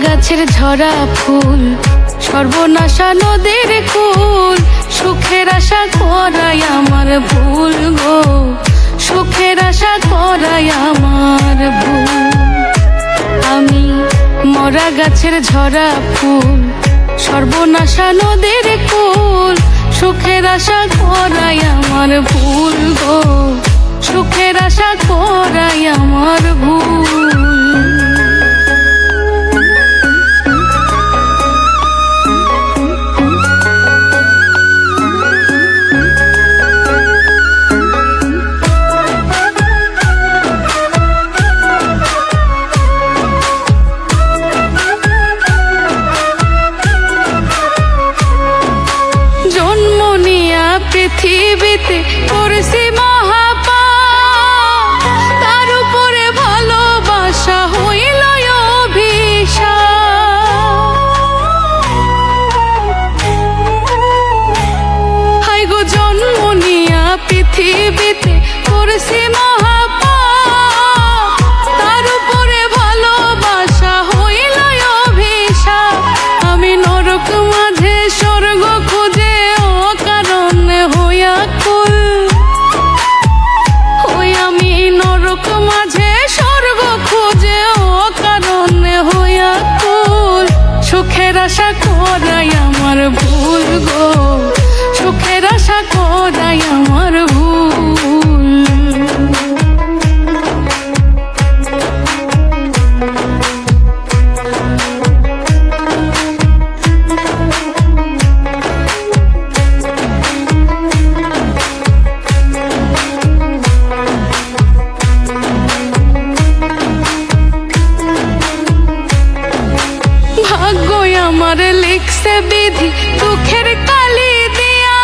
গাছের ঝরা ফুল, সর্বনাশা নদীর কুল, সুখের আশা করাই আমার ভুল গো, সুখের আশা করাই আমার ভুল। আমি মরা গাছের ঝরা ফুল, সর্বনাশা নদীর কুল, সুখের আশা করাই আমার ভুল গো, সুখের আশা করাই আমার ভুল। জন্ম নিয়া পৃথিবীতে করেছি মহাপাপ, তার উপরে ভালোবাসা হইল অভিশাপ। হাই গো জন্ম নিয়া পৃথিবীতে করেছি মহাপাপ, তার উপরে ভালোবাসা হইল অভিশাপ। আমি নরক মাঝে স্বর্গ খুঁজে অকারণে হইয়া কুল, ওই আমি নরক মাঝে স্বর্গ খুঁজে অকারণে হইয়া কুল। সুখের আশা করাই আমার ভুল গো, সুখের আশা করাই আমার ভুল। ভাগ্যই আমার লিখছে বিধি দুঃখের কালি দিয়া,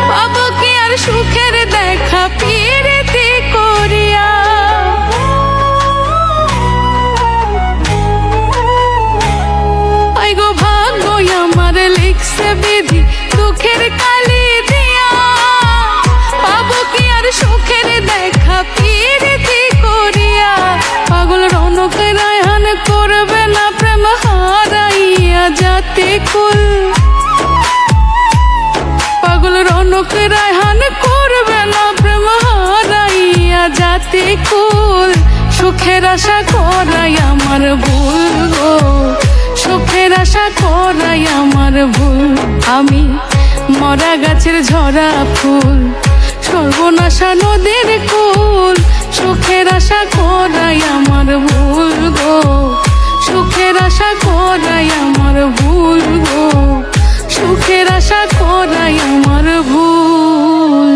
পাবো কি আর সুখের দেখা পিরিতি করিয়া। আই গো ভাগ্যই আমার লিখছে বিধি দুঃখের কালি দিয়া, পাবো কি আর সুখের দেখা পিরিতি করিয়া। পাগল রনক রায়হান করবে না প্রেম হারাইয়া জাতি কুল, পাগল রনক রায়হান করবে না প্রেম হারাইয়া জাতি কুল। সুখের আশা করাই আমার ভুল গো, সুখের আশা করাই আমার ভুল। আমি মরা গাছের ঝরা ফুল, সর্বনাশা নদীর কুল, সুখের আশা করাই আমার ভুল গো, সুখের আশা করাই আমার ভুল গো, সুখের আশা করাই আমার ভুল,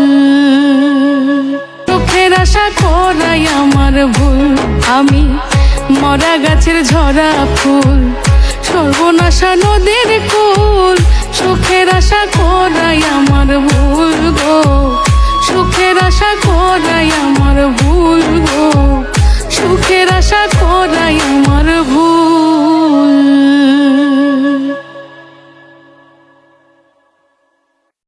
সুখের আশা করাই আমার ভুল। আমি মরা গাছের ঝরা ফুল, সর্বনাশা নদীর কুল, সুখের আশা করাই আমার ভুল গো, সুখের আশা করাই আমার ভুল গো।